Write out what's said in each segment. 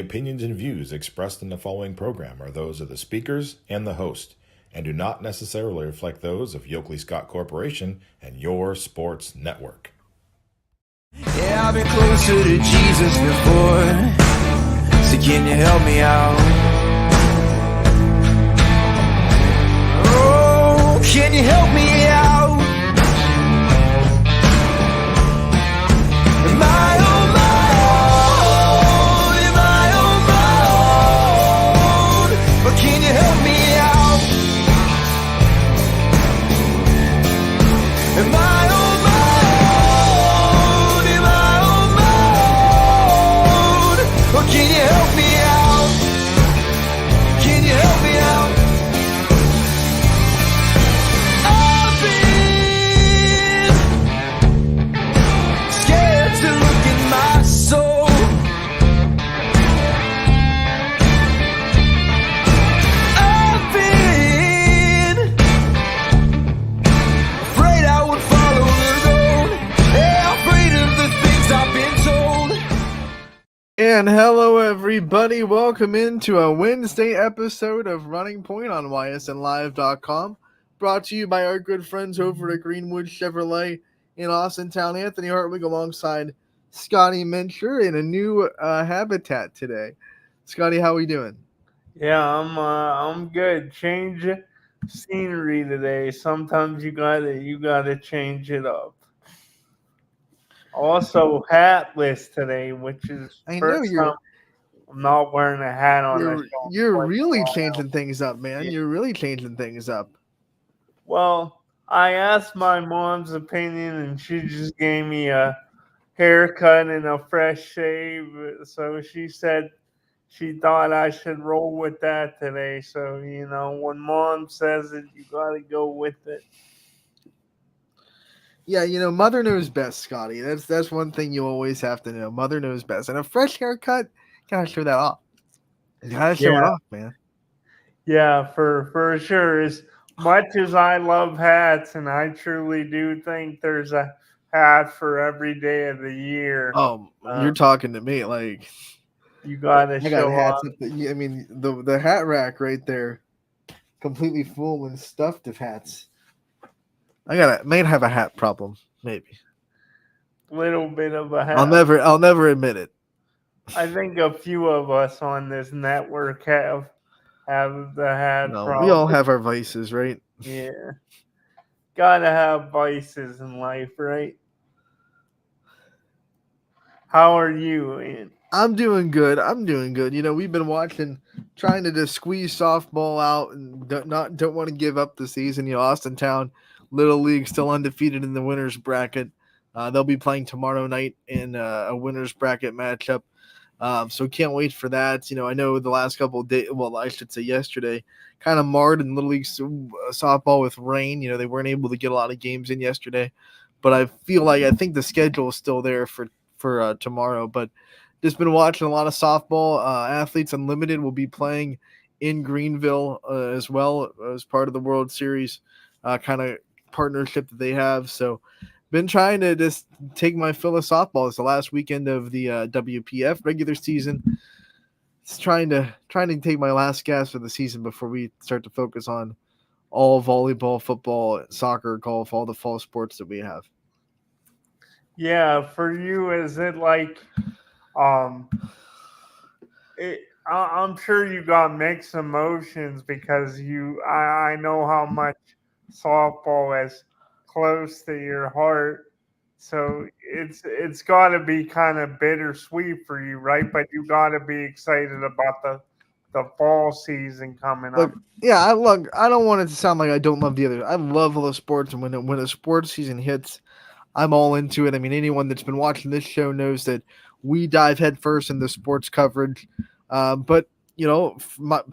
opinions and views expressed in the following program are those of the speakers and the host, and do not necessarily reflect those of Yoakley Scott Corporation and your sports network. Yeah, I've been closer to Jesus before, so can you help me out? Oh, can you help me out? Am I on my own? Am I on my own? Or can you help me out? Am I on my own? Am I on my own? Or can you help me out? Can you help me out? I've been scared to look in my soul. I've been afraid I would follow the road. Yeah, afraid of the things I've been told. And hello, everybody. Welcome into a Wednesday episode of Running Point on YSNLive.com. Brought to you by our good friends over at Greenwood Chevrolet in Austintown. Anthony Hartwig alongside Scotty Mencher in a new habitat today. Scotty, how we doing? Yeah, I'm good. Change scenery today. Sometimes you gotta change it up. Also hatless today, which is I know first time I'm not wearing a hat on the show. You're Quite a really while. changing things up, man. Yeah. You're really changing things up. Well, I asked my mom's opinion and she just gave me a haircut and a fresh shave. So she said she thought I should roll with that today. So, when mom says it, you got to go with it. Yeah, Mother knows best, Scotty. That's one thing you always have to know. Mother knows best. And a fresh haircut, gotta show that off. You gotta show it Yeah. off, man. Yeah, for sure. As much as I love hats, and I truly do think there's a hat for every day of the year, Oh, you're talking to me. Like, you got to I got show hats. off. I mean, the hat rack right there, completely full and stuffed of hats. May have a hat problem, maybe. Little bit of a hat. I'll never admit it. I think a few of us on this network have the hat No, problem. we all have our vices, right? Yeah. Gotta have vices in life, right? How are you, Ian? I'm doing good. We've been trying to just squeeze softball out, and don't want to give up the season. Austintown Little League still undefeated in the winners bracket. They'll be playing tomorrow night in a winners bracket matchup. So can't wait for that. I know the last couple of days, well, I should say yesterday, kind of marred in Little League softball with rain. They weren't able to get a lot of games in yesterday, but I think the schedule is still there for tomorrow. But just been watching a lot of softball. Athletes Unlimited will be playing in Greenville as well as part of the World Series kind of partnership that they have. So been trying to just take my fill of softball. It's the last weekend of the WPF regular season. It's trying to take my last gas for the season before we start to focus on all volleyball, football, soccer, golf, all the fall sports that we have. Yeah, for you, is it like, I'm sure you got mixed emotions because I know how much softball is close to your heart, so it's got to be kind of bittersweet for you, right? But you got to be excited about the fall season coming up. Yeah, I don't want it to sound like I don't love the other. I love all the sports, and when a sports season hits, I'm all into it. I mean, anyone that's been watching this show knows that we dive headfirst into sports coverage. But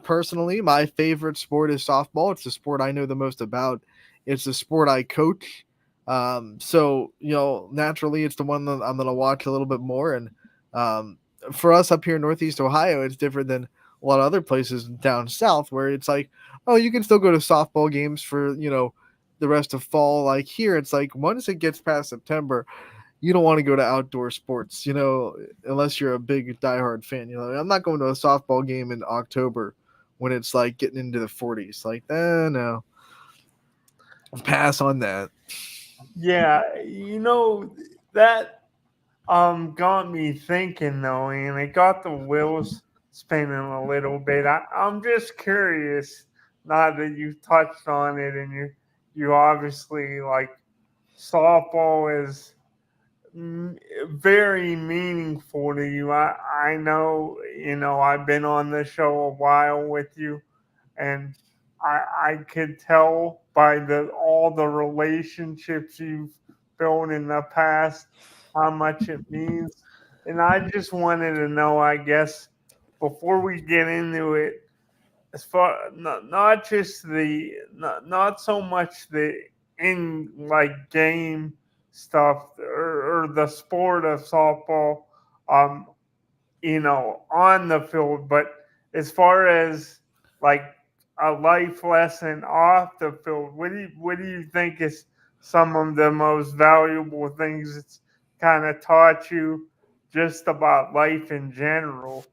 personally, my favorite sport is softball. It's the sport I know the most about. It's the sport I coach. So naturally, it's the one that I'm going to watch a little bit more. And for us up here in Northeast Ohio, it's different than a lot of other places down south where it's like, oh, you can still go to softball games for the rest of fall. Like here, it's like once it gets past September, you don't want to go to outdoor sports, unless you're a big diehard fan. I'm not going to a softball game in October when it's like getting into the 40s. Like, no, pass on that. Yeah, that got me thinking though, and it got the wheels spinning a little bit. I'm just curious, now that you touched on it, and you obviously like softball is very meaningful to you. I know, I've been on the show a while with you, and I could tell by the all the relationships you've built in the past how much it means. And I just wanted to know, I guess, before we get into it, as far not just not so much the in like game stuff, or the sport of softball, um on the field, but as far as like a life lesson off the field, what do you think is some of the most valuable things it's kind of taught you just about life in general?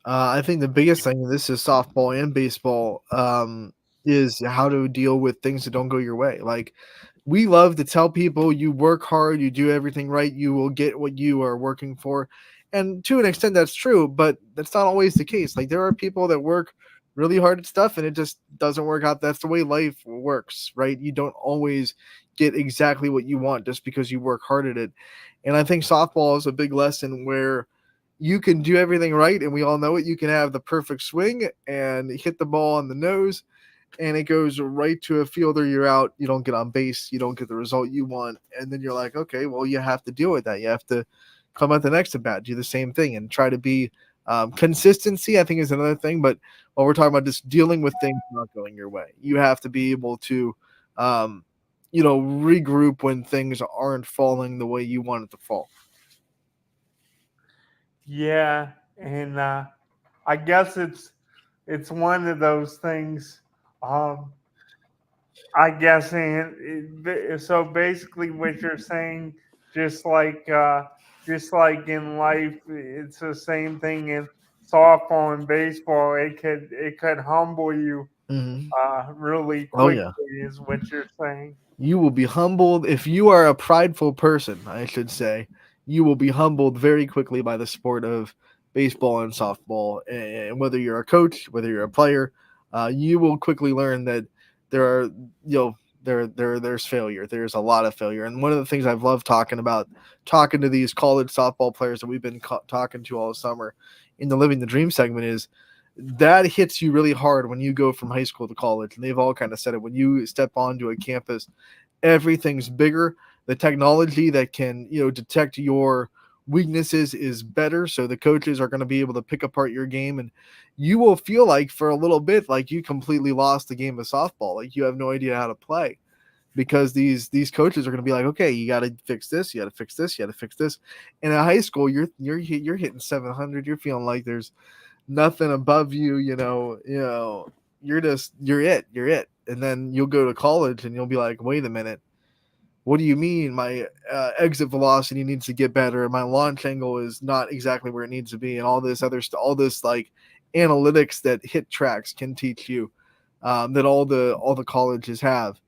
I think the biggest thing, and this is softball and baseball, is how to deal with things that don't go your way. Like, we love to tell people, you work hard, you do everything right, you will get what you are working for. And to an extent, that's true, but that's not always the case. Like, there are people that work really hard at stuff and it just doesn't work out. That's the way life works, right? You don't always get exactly what you want just because you work hard at it. And I think softball is a big lesson where you can do everything right, and we all know it. You can have the perfect swing and hit the ball on the nose, and it goes right to a fielder. You're out. You don't get on base. You don't get the result you want. And then you're like, okay, well, you have to deal with that. You have to come at the next at bat, do the same thing, and try to be consistency, I think, is another thing. But while we're talking about just dealing with things not going your way, you have to be able to, regroup when things aren't falling the way you want it to fall. Yeah, and I guess it's one of those things. Um, I guess, and so basically, what you're saying, just like in life, it's the same thing in softball and baseball. It could humble you Hmm. really Oh, yeah. quickly, is what you're saying. You will be humbled if you are a prideful person, I should say. You will be humbled very quickly by the sport of baseball and softball. And whether you're a coach, whether you're a player, you will quickly learn that there are, there's failure. There's a lot of failure. And one of the things I've loved talking to these college softball players that we've been talking to all summer in the Living the Dream segment, is that hits you really hard when you go from high school to college. And they've all kind of said it. When you step onto a campus, everything's bigger. The technology that can, detect your weaknesses is better. So the coaches are going to be able to pick apart your game, and you will feel like for a little bit like you completely lost the game of softball. Like, you have no idea how to play, because these coaches are going to be like, okay, you got to fix this, you got to fix this, you got to fix this. And in high school, you're hitting 700. You're feeling like there's nothing above you. You're it. And then you'll go to college and you'll be like, wait a minute, what do you mean my exit velocity needs to get better, and my launch angle is not exactly where it needs to be, and all this other stuff, all this like analytics that hit tracks can teach you, that all the colleges have.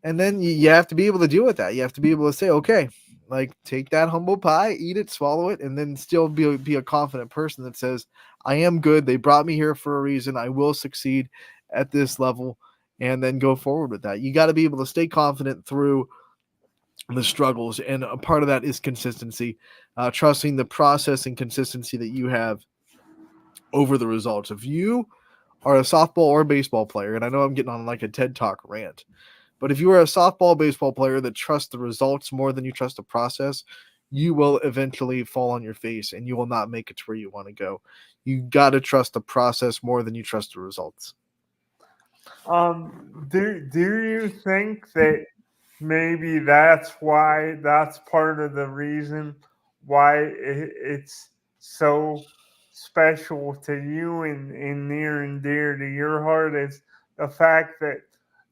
And then you have to be able to deal with that. You have to be able to say, okay, like, take that humble pie, eat it, swallow it, and then still be a confident person that says, I am good. They brought me here for a reason. I will succeed at this level, and then go forward with that. You got to be able to stay confident through the struggles. And a part of that is consistency, trusting the process and consistency that you have over the results. If you are a softball or baseball player, and I know I'm getting on like a TED Talk rant, but if you are a softball, baseball player that trusts the results more than you trust the process, you will eventually fall on your face and you will not make it to where you want to go. You got to trust the process more than you trust the results. Do you think that maybe that's part of the reason why it's so special to you, and near and dear to your heart, is the fact that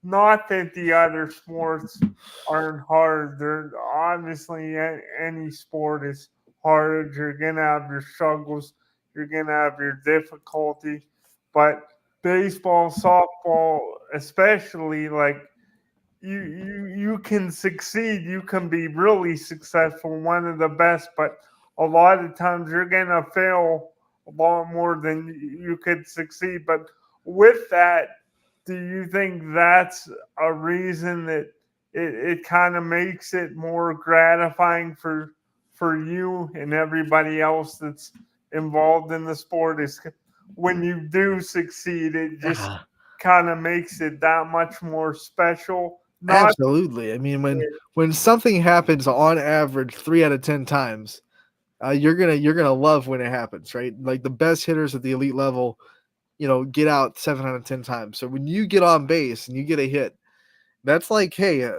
not that the other sports aren't hard. They're obviously any sport is hard. You're gonna have your struggles. You're gonna have your difficulty. But baseball, softball, especially, like you can succeed. You can be really successful, one of the best. But a lot of times you're gonna fail a lot more than you could succeed. But with that, do you think that's a reason that it kind of makes it more gratifying for you and everybody else that's involved in the sport? Is when you do succeed, it just kind of makes it that much more special. Not Absolutely. I mean, when something happens on average 3 out of 10 times, you're gonna love when it happens, right? Like the best hitters at the elite level, get out 7 out of 10 times. So when you get on base and you get a hit, that's like, hey,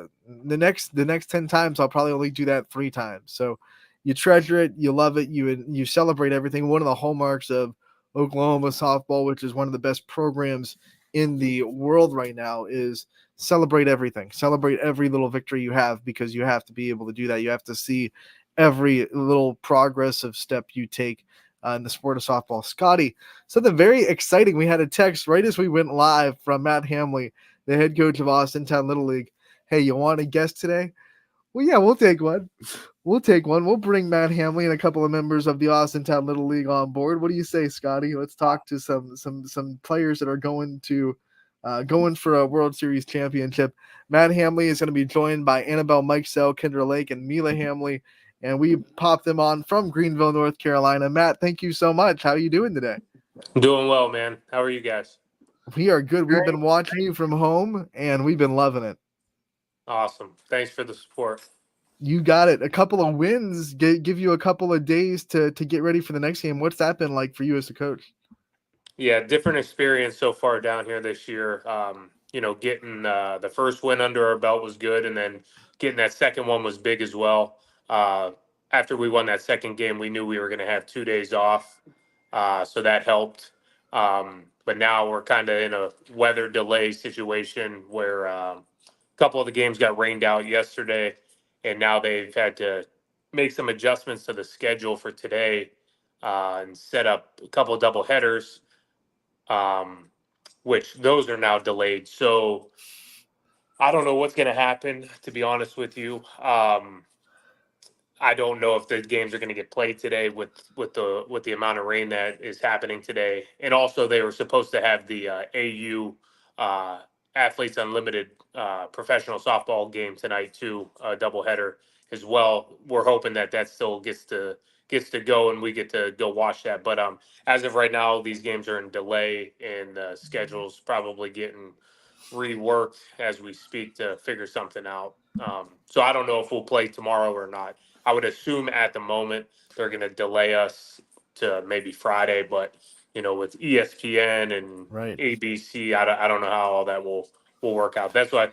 the next 10 times I'll probably only do that 3 times. So you treasure it, you love it, you celebrate everything. One of the hallmarks of Oklahoma softball, which is one of the best programs in the world right now, is celebrate everything. Celebrate every little victory you have, because you have to be able to do that. You have to see every little progressive step you take in the sport of softball. Scotty, something very exciting. We had a text right as we went live from Matt Hamley, the head coach of Austintown Little League. Hey, you want a guest today? Well, yeah, we'll take one. We'll take one. We'll bring Matt Hamley and a couple of members of the Austintown Little League on board. What do you say, Scotty? Let's talk to some players that are going for a World Series championship. Matt Hamley is going to be joined by Annabelle Mikesell, Kendra Lake, and Mila Hamley, and we popped them on from Greenville, North Carolina. Matt, thank you so much. How are you doing today? I'm doing well, man. How are you guys? We are good. We've been watching you from home, and we've been loving it. Awesome. Thanks for the support. You got it. A couple of wins give you a couple of days to get ready for the next game. What's that been like for you as a coach? Yeah, different experience so far down here this year. Getting the first win under our belt was good, and then getting that second one was big as well. After we won that second game, we knew we were going to have 2 days off, so that helped. But now we're kind of in a weather delay situation where a couple of the games got rained out yesterday, and now they've had to make some adjustments to the schedule for today and set up a couple of double headers, which those are now delayed. So I don't know what's going to happen, to be honest with you. I don't know if the games are going to get played today with the amount of rain that is happening today. And also, they were supposed to have the AU Athletes Unlimited professional softball game tonight too, a doubleheader as well. We're hoping that still gets to go and we get to go watch that. But as of right now, these games are in delay, and the schedule's probably getting reworked as we speak to figure something out. So I don't know if we'll play tomorrow or not. I would assume at the moment they're going to delay us to maybe Friday, but with ESPN and Right. ABC, I don't know how all that will work out. That's why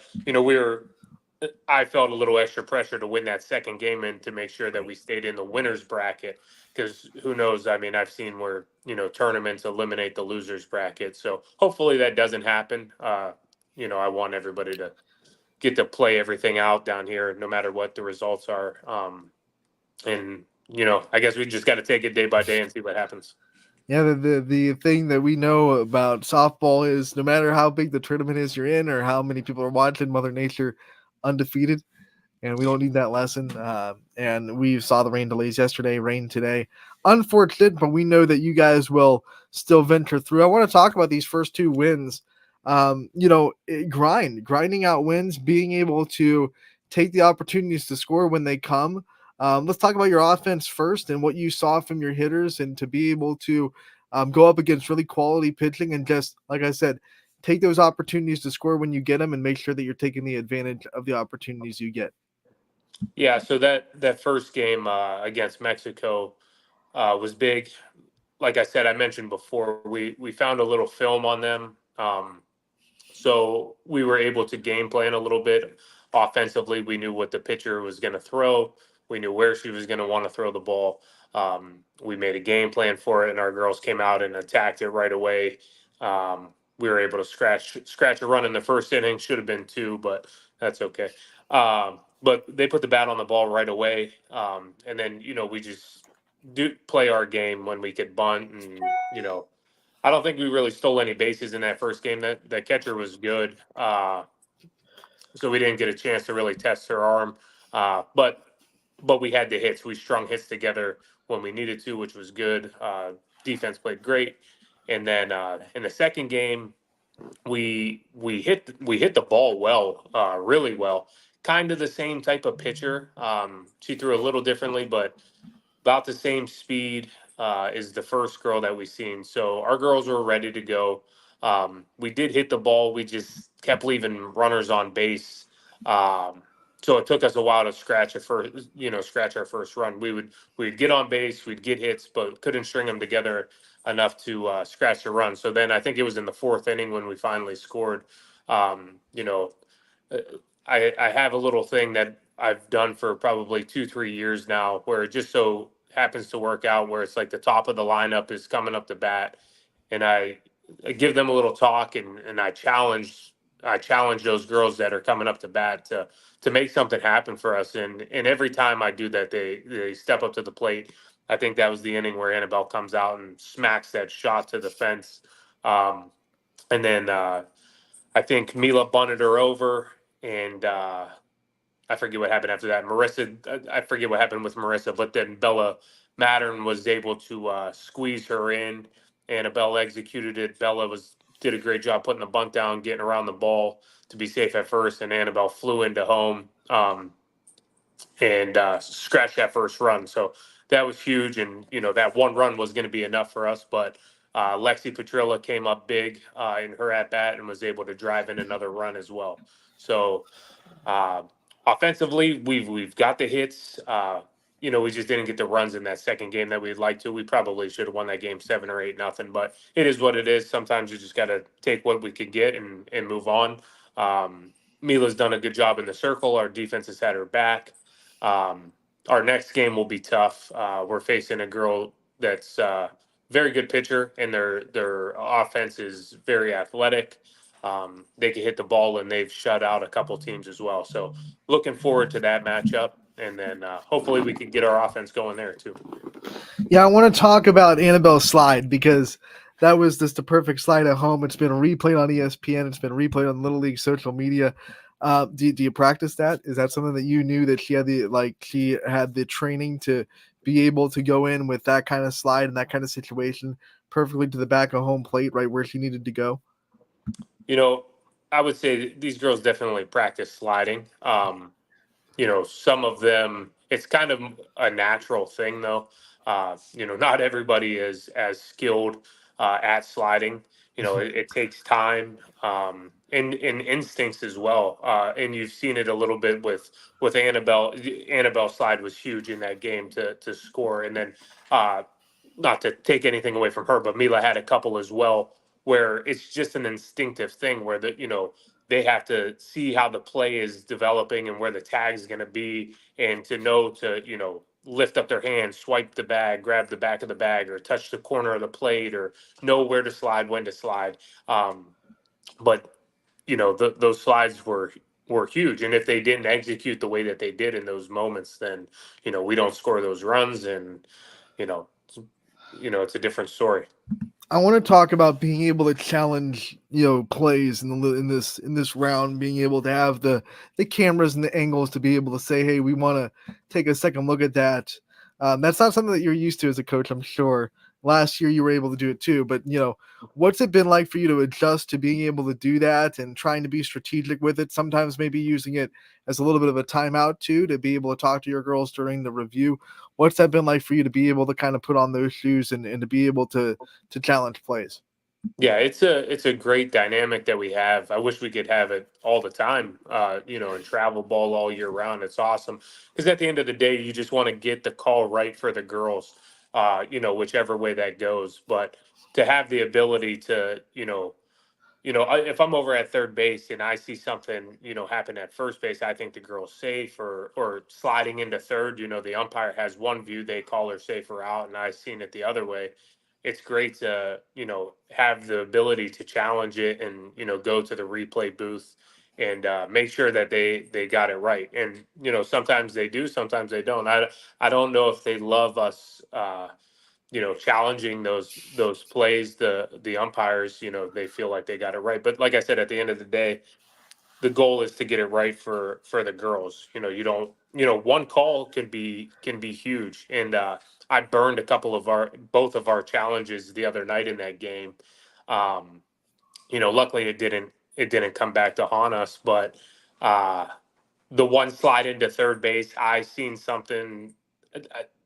I felt a little extra pressure to win that second game and to make sure that we stayed in the winners bracket, because who knows? I mean, I've seen where tournaments eliminate the losers bracket, so hopefully that doesn't happen. I want everybody to get to play everything out down here, no matter what the results are. And I guess we just got to take it day by day and see what happens. Yeah, the thing that we know about softball is no matter how big the tournament is you're in or how many people are watching, Mother Nature undefeated, and we don't need that lesson. And we saw the rain delays yesterday, rain today. Unfortunate, but we know that you guys will still venture through. I want to talk about these first two wins. Grinding out wins, being able to take the opportunities to score when they come. Let's talk about your offense first and what you saw from your hitters, and to be able to go up against really quality pitching and just, like I said, take those opportunities to score when you get them and make sure that you're taking the advantage of the opportunities you get. Yeah, so that first game against Mexico was big. Like I said, I mentioned before, we found a little film on them. So we were able to game plan a little bit offensively. We knew what the pitcher was going to throw. We knew where she was going to want to throw the ball. We made a game plan for it, and our girls came out and attacked it right away. we were able to scratch a run in the first inning. Should have been two, but that's okay. But they put the bat on the ball right away, and then we just do play our game when we could bunt, and I don't think we really stole any bases in that first game. That catcher was good, so we didn't get a chance to really test her arm. But we had the hits. We strung hits together when we needed to, which was good. Defense played great, and then in the second game, we hit the ball well, really well. Kind of the same type of pitcher. She threw a little differently, but about the same speed is the first girl that we seen. So our girls were ready to go. We did hit the ball. We just kept leaving runners on base. So it took us a while to scratch our first run. We'd get on base, we'd get hits, but couldn't string them together enough to scratch a run. So then I think it was in the fourth inning when we finally scored. Um, you know, uh, I have a little thing that I've done for probably 2-3 years now, where it just so happens to work out where it's like the top of the lineup is coming up to bat, and I give them a little talk, and I challenge those girls that are coming up to bat to make something happen for us, and every time I do that, they step up to the plate. I think that was the inning where Annabelle comes out and smacks that shot to the fence, um, and then I think Mila bunted her over, and I forget what happened after that. I forget what happened with Marissa, but then Bella Mattern was able to squeeze her in. Annabelle executed it. Bella did a great job putting the bunt down, getting around the ball to be safe at first, and Annabelle flew into home and scratched that first run. So that was huge, and that one run was going to be enough for us, but. Lexi Petrilla came up big in her at bat and was able to drive in another run as well. So uh, offensively, we've got the hits. We just didn't get the runs in that second game that we'd like to. We probably should have won that game 7 or 8-0, but it is what it is. Sometimes you just got to take what we could get and move on. Um, Mila's done a good job in the circle. Our defense has had her back. Um, our next game will be tough. We're facing a girl that's very good pitcher, and their offense is very athletic. They can hit the ball, and they've shut out a couple teams as well. So looking forward to that matchup, and then hopefully we can get our offense going there too. Yeah, I want to talk about Annabelle's slide because that was just the perfect slide at home. It's been replayed on ESPN. It's been replayed on Little League social media. Do you practice that? Is that something that you knew that she had the training to be able to go in with that kind of slide and that kind of situation perfectly to the back of home plate, right where she needed to go? I would say these girls definitely practice sliding. Some of them, it's kind of a natural thing though. Not everybody is as skilled at sliding. It takes time and instincts as well. And you've seen it a little bit with Annabelle. Annabelle slide was huge in that game to score. And then not to take anything away from her, but Mila had a couple as well where it's just an instinctive thing where they have to see how the play is developing and where the tag is going to be, and to know to lift up their hand, swipe the bag, grab the back of the bag, or touch the corner of the plate, or know where to slide, when to slide. But those slides were huge, and if they didn't execute the way that they did in those moments, then we don't score those runs, and you know it's a different story. I want to talk about being able to challenge, plays in this round, being able to have the cameras and the angles to be able to say, hey, we want to take a second look at that. That's not something that you're used to as a coach, I'm sure. Last year you were able to do it too, but what's it been like for you to adjust to being able to do that and trying to be strategic with it? Sometimes maybe using it as a little bit of a timeout too, to be able to talk to your girls during the review. What's that been like for you to be able to kind of put on those shoes and to be able to challenge plays? Yeah, it's a great dynamic that we have. I wish we could have it all the time, and travel ball all year round. It's awesome because at the end of the day, you just want to get the call right for the girls, whichever way that goes. But to have the ability to, if I'm over at third base and I see something, happen at first base, I think the girl's safe, or sliding into third. The umpire has one view, they call her safe or out, and I've seen it the other way. it's great to, have the ability to challenge it and, go to the replay booth and make sure that they got it right. And, sometimes they do, sometimes they don't. I don't know if they love us, challenging those plays. The umpires, they feel like they got it right. But like I said, at the end of the day, the goal is to get it right for the girls. You don't, one call can be huge. And I burned a couple of both of our challenges the other night in that game. Um, luckily it didn't come back to haunt us, but uh, the one slide into third base, I seen something.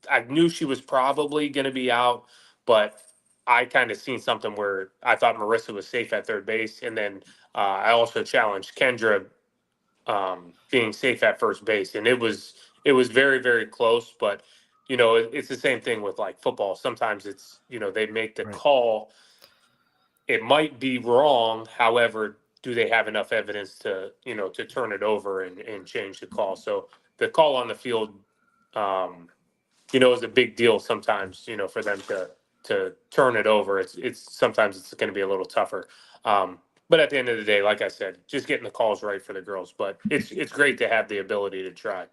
I knew she was probably going to be out, but I kind of seen something where I thought Marissa was safe at third base, and then I also challenged Kendra being safe at first base, and it was very very close. But it's the same thing with like football. Sometimes it's they make the Right. call. It might be wrong. However, do they have enough evidence to turn it over and change the call? So the call on the field, is a big deal sometimes. For them to turn it over, it's sometimes it's going to be a little tougher. But at the end of the day, like I said, just getting the calls right for the girls. But it's great to have the ability to try.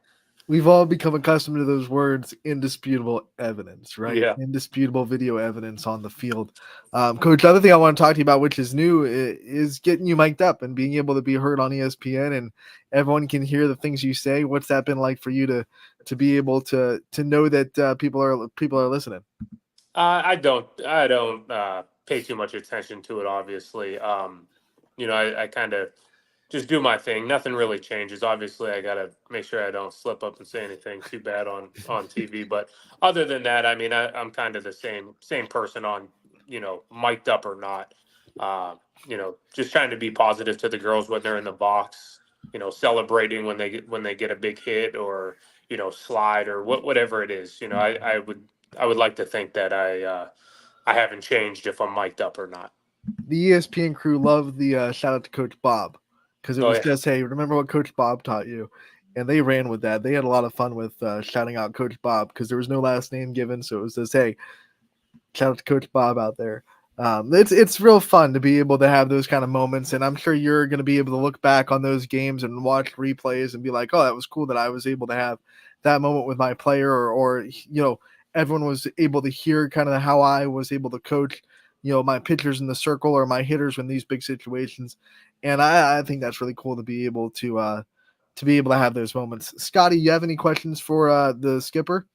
We've all become accustomed to those words, indisputable evidence, right? Yeah. Indisputable video evidence on the field. Coach, the other thing I want to talk to you about, which is new, is getting you mic'd up and being able to be heard on ESPN and everyone can hear the things you say. What's that been like for you to be able to know that people are listening? I don't pay too much attention to it. Obviously, I kind of just do my thing. Nothing really changes. Obviously, I gotta make sure I don't slip up and say anything too bad on TV. But other than that, I mean, I'm kind of the same person on mic'd up or not. Just trying to be positive to the girls when they're in the box. Celebrating when they get a big hit or slide or whatever it is. I would like to think that I haven't changed if I'm mic'd up or not. The ESPN crew loved the shout out to Coach Bob because it Oh was yeah. just, hey, remember what Coach Bob taught you? And they ran with that. They had a lot of fun with shouting out Coach Bob because there was no last name given. So it was just, hey, shout out to Coach Bob out there. It's real fun to be able to have those kind of moments, and I'm sure you're going to be able to look back on those games and watch replays and be like, oh, that was cool that I was able to have that moment with my player, or everyone was able to hear kind of how I was able to coach, my pitchers in the circle or my hitters in these big situations, and I think that's really cool to be able to have those moments. Scotty, you have any questions for the skipper?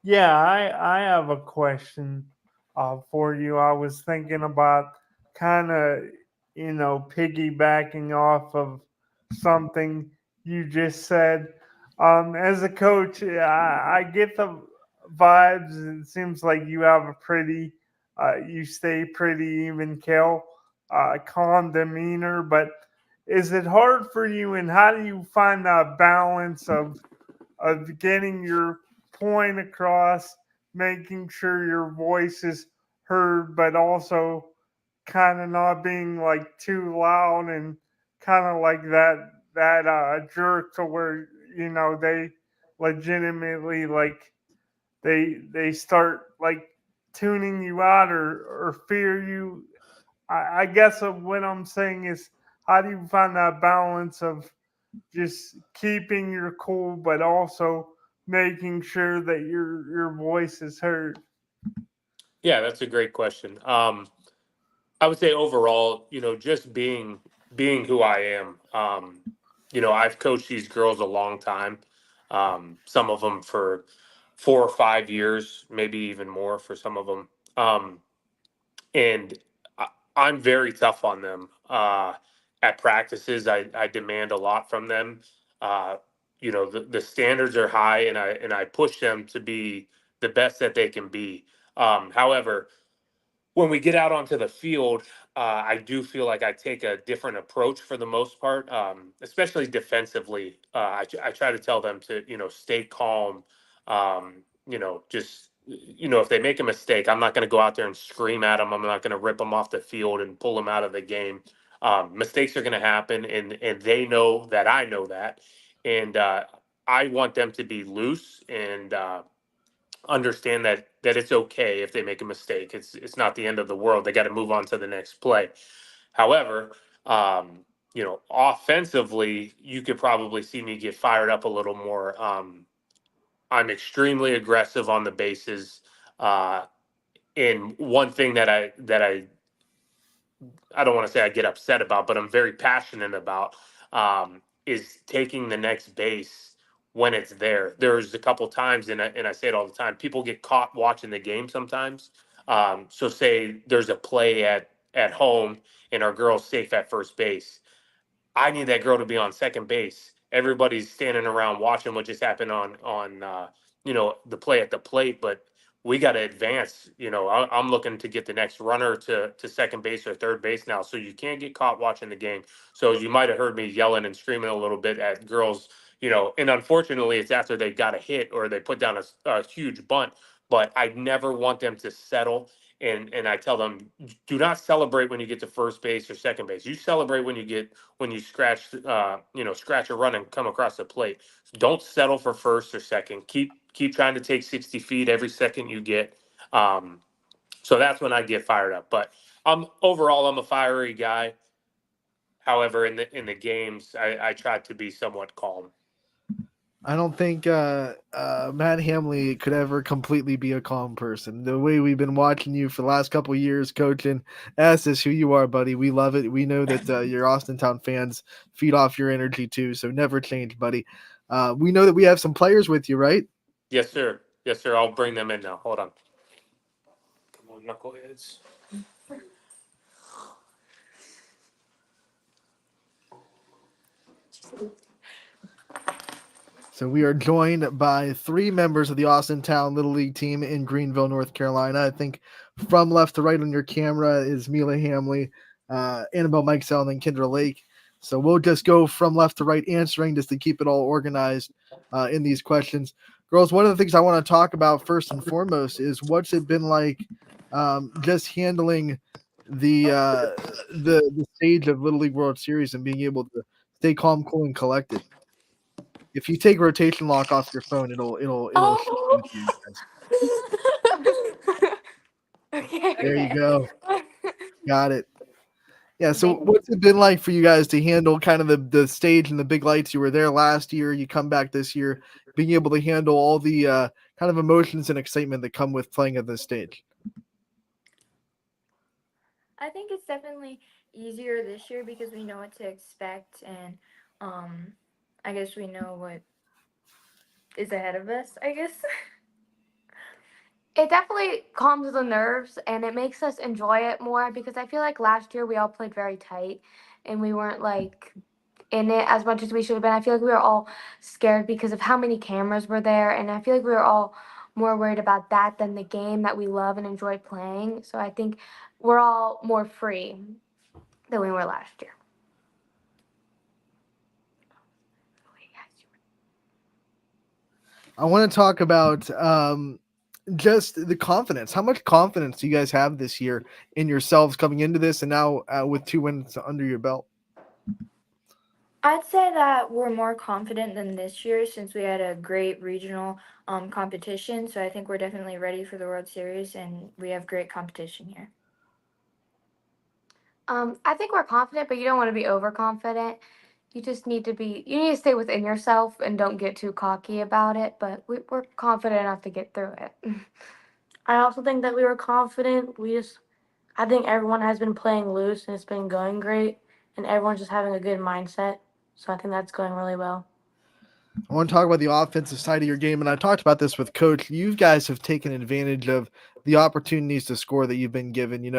Yeah, I have a question for you. I was thinking about kind of, piggybacking off of something you just said. As a coach, I get the vibes. It seems like you have you stay pretty even keel, calm demeanor. But is it hard for you, and how do you find that balance of getting your point across, making sure your voice is heard, but also kind of not being like too loud and kind of like that jerk to where they legitimately like they start like tuning you out or fear you. I guess what I'm saying is, how do you find that balance of just keeping your cool, but also making sure that your voice is heard? Yeah, that's a great question. I would say overall, just being who I am. I've coached these girls a long time. Some of them for 4 or 5 years, maybe even more for some of them. And I'm very tough on them. At practices, I demand a lot from them. Uh, the standards are high, and I push them to be the best that they can be. However, when we get out onto the field, I do feel like I take a different approach for the most part, especially defensively. I try to tell them to, stay calm. Just, if they make a mistake, I'm not going to go out there and scream at them. I'm not going to rip them off the field and pull them out of the game. Mistakes are going to happen, and they know that I know that. And I want them to be loose and understand that that it's okay if they make a mistake. It's not the end of the world. They got to move on to the next play. However, offensively, you could probably see me get fired up a little more. I'm extremely aggressive on the bases. And one thing that I don't want to say I get upset about, but I'm very passionate about, is taking the next base when it's there. There's a couple times, and I say it all the time, people get caught watching the game sometimes. So say there's a play at home and our girl's safe at first base. I need that girl to be on second base. Everybody's standing around watching what just happened on the play at the plate, but we got to advance. I'm looking to get the next runner to second base or third base now, so you can't get caught watching the game. So you might have heard me yelling and screaming a little bit at girls. And unfortunately, it's after they got a hit or they put down a huge bunt. But I never want them to settle. And I tell them, do not celebrate when you get to first base or second base. You celebrate when you scratch a run and come across the plate. Don't settle for first or second. Keep trying to take 60 feet every second you get. Um, so that's when I get fired up. But I'm a fiery guy. However, in the games, I try to be somewhat calm. I don't think Matt Hamley could ever completely be a calm person. The way we've been watching you for the last couple of years coaching, ask us who you are, buddy. We love it. We know that your Austintown fans feed off your energy too, so never change, buddy. We know that we have some players with you, right? Yes, sir. Yes, sir. I'll bring them in now. Hold on. Come on, knuckleheads. So we are joined by 3 members of the Austintown Little League team in Greenville, North Carolina. I think from left to right on your camera is Mila Hamley, Annabelle Mikesell, and then Kendra Lake. So we'll just go from left to right answering just to keep it all organized in these questions. Girls, one of the things I want to talk about first and foremost is what's it been like just handling the stage of Little League World Series and being able to stay calm, cool, and collected. If you take rotation lock off your phone, it'll show with you guys. Okay. There you go. Got it. Yeah. So what's it been like for you guys to handle kind of the stage and the big lights? You were there last year. You come back this year, being able to handle all the kind of emotions and excitement that come with playing at this stage. I think it's definitely easier this year because we know what to expect, and I guess we know what is ahead of us, I guess. It definitely calms the nerves and it makes us enjoy it more because I feel like last year we all played very tight and we weren't like in it as much as we should have been. I feel like we were all scared because of how many cameras were there, and I feel like we were all more worried about that than the game that we love and enjoy playing. So I think we're all more free than we were last year. I want to talk about just the confidence. How much confidence do you guys have this year in yourselves coming into this, and now with 2 wins under your belt? I'd say that we're more confident than this year since we had a great regional competition. So I think we're definitely ready for the World Series, and we have great competition here. I think we're confident, but you don't want to be overconfident. You just need to stay within yourself and don't get too cocky about it, but we're confident enough to get through it. I also think that we were confident. I think everyone has been playing loose and it's been going great, and everyone's just having a good mindset. So I think that's going really well. I want to talk about the offensive side of your game, and I talked about this with Coach. You guys have taken advantage of the opportunities to score that you've been given.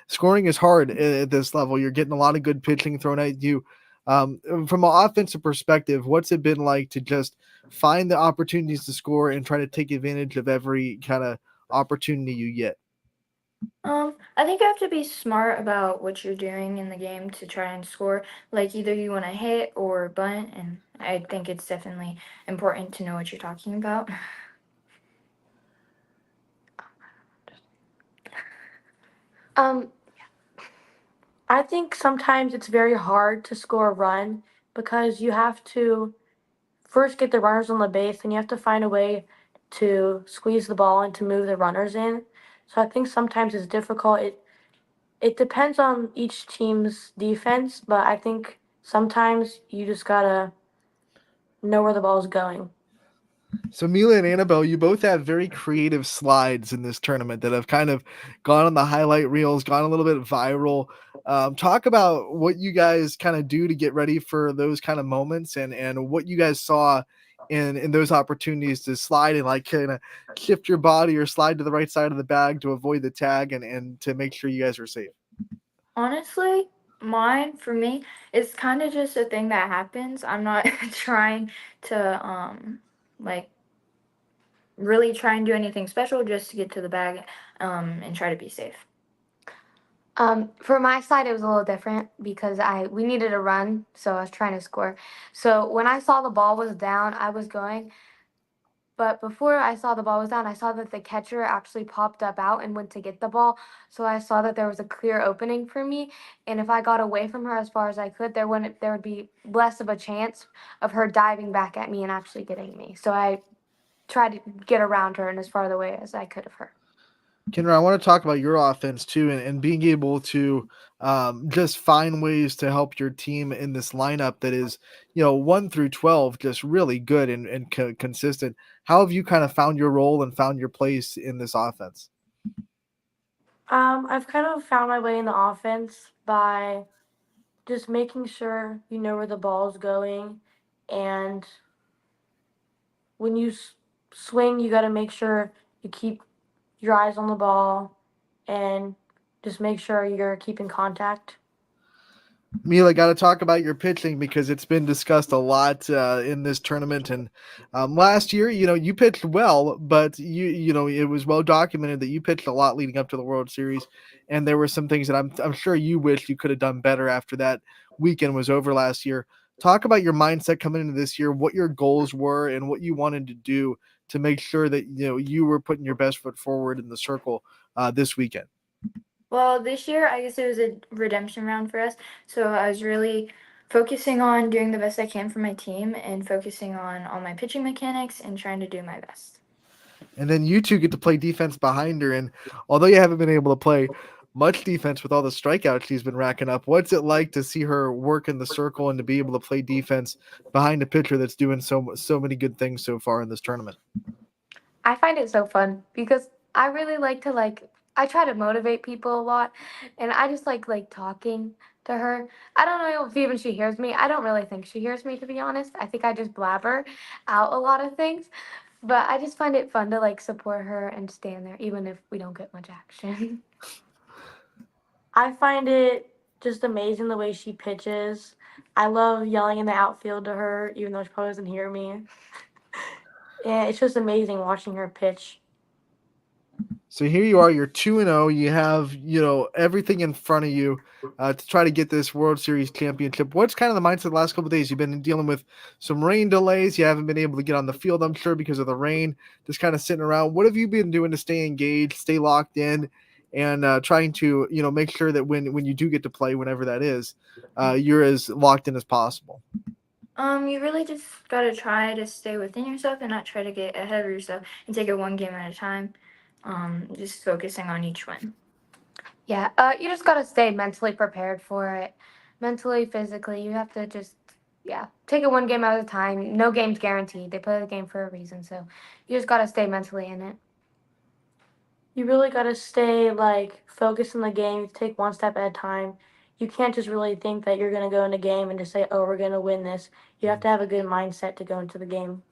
Scoring is hard at this level. You're getting a lot of good pitching thrown at you. From an offensive perspective, what's it been like to just find the opportunities to score and try to take advantage of every kind of opportunity you get? I think you have to be smart about what you're doing in the game to try and score. Like either you want to hit or bunt, and I think it's definitely important to know what you're talking about. I think sometimes it's very hard to score a run because you have to first get the runners on the base and you have to find a way to squeeze the ball and to move the runners in. So I think sometimes it's difficult. It depends on each team's defense, but I think sometimes you just gotta know where the ball's going. So Mila and Annabelle, you both have very creative slides in this tournament that have kind of gone on the highlight reels, gone a little bit viral. Talk about what you guys kind of do to get ready for those kind of moments, and what you guys saw in those opportunities to slide and like kind of shift your body or slide to the right side of the bag to avoid the tag and to make sure you guys are safe. Honestly, mine for me, it's kind of just a thing that happens. I'm not trying to like really try and do anything special just to get to the bag and try to be safe. For my side, it was a little different because we needed a run, so I was trying to score. So when I saw the ball was down, I was going. But before I saw the ball was down, I saw that the catcher actually popped up out and went to get the ball. So I saw that there was a clear opening for me, and if I got away from her as far as I could, there would be less of a chance of her diving back at me and actually getting me. So I tried to get around her and as far away as I could of her. Kendra, I want to talk about your offense too, and being able to just find ways to help your team in this lineup that is, 1 through 12, just really good and consistent. How have you kind of found your role and found your place in this offense? I've kind of found my way in the offense by just making sure you know where the ball's going, and when you swing, you got to make sure you keep your eyes on the ball and just make sure you're keeping contact. Mila, got to talk about your pitching because it's been discussed a lot in this tournament. And last year, you pitched well, but it was well documented that you pitched a lot leading up to the World Series, and there were some things that I'm sure you wish you could have done better after that weekend was over last year. Talk about your mindset coming into this year, what your goals were, and what you wanted to do to make sure that you were putting your best foot forward in the circle this weekend. Well, this year, I guess it was a redemption round for us. So I was really focusing on doing the best I can for my team and focusing on all my pitching mechanics and trying to do my best. And then you two get to play defense behind her. And although you haven't been able to play much defense with all the strikeouts she's been racking up, what's it like to see her work in the circle and to be able to play defense behind a pitcher that's doing so many good things so far in this tournament? I find it so fun because I really like to I try to motivate people a lot, and I just like talking to her. I don't know if even she hears me. I don't really think she hears me, to be honest. I think I just blabber out a lot of things, but I just find it fun to support her and stand there even if we don't get much action. I find it just amazing the way she pitches. I love yelling in the outfield to her, even though she probably doesn't hear me. Yeah, it's just amazing watching her pitch. So here you are, you're 2-0. You have, everything in front of you to try to get this World Series championship. What's kind of the mindset the last couple of days? You've been dealing with some rain delays. You haven't been able to get on the field, I'm sure, because of the rain, just kind of sitting around. What have you been doing to stay engaged, stay locked in, and trying to, make sure that when you do get to play, whenever that is, you're as locked in as possible? You really just gotta try to stay within yourself and not try to get ahead of yourself and take it one game at a time. Just focusing on each win. Yeah, you just gotta stay mentally prepared for it. Mentally, physically, you have to just, yeah, take it one game at a time. No game's guaranteed. They play the game for a reason, so you just gotta stay mentally in it. You really got to stay focused on the game, take one step at a time. You can't just really think that you're going to go in a game and just say, "Oh, we're going to win this." You have to have a good mindset to go into the game.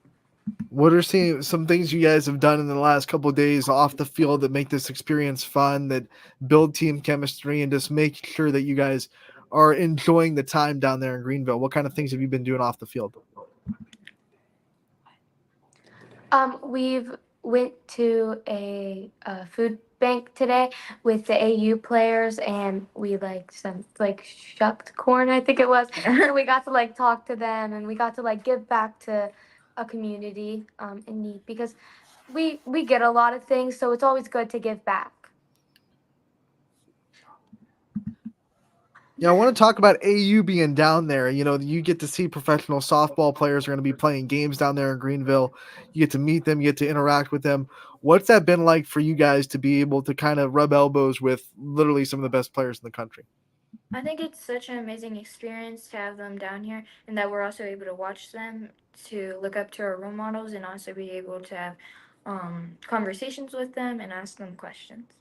What are some things you guys have done in the last couple of days off the field that make this experience fun, that build team chemistry, and just make sure that you guys are enjoying the time down there in Greenville? What kind of things have you been doing off the field? We've went to a food bank today with the AU players, and we some shucked corn, I think it was, and we got to talk to them, and we got to give back to a community in need because we get a lot of things, so it's always good to give back. Yeah, I want to talk about AU being down there. You know, you get to see professional softball players are going to be playing games down there in Greenville. You get to meet them, you get to interact with them. What's that been like for you guys to be able to kind of rub elbows with literally some of the best players in the country? I think it's such an amazing experience to have them down here, and that we're also able to watch them, to look up to our role models, and also be able to have conversations with them and ask them questions.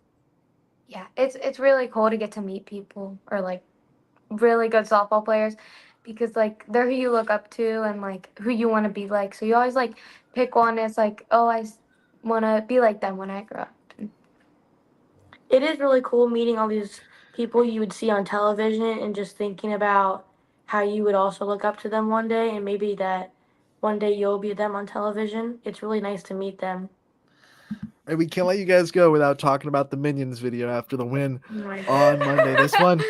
Yeah, it's really cool to get to meet people or like really good softball players because like they're who you look up to and like who you want to be like. So you always like pick one that's like, oh, want to be like them when I grow up. It is really cool meeting all these people you would see on television and just thinking about how you would also look up to them one day and maybe that one day you'll be them on television. It's really nice to meet them. And we can't let you guys go without talking about the Minions video after the win Oh my on Monday. This one,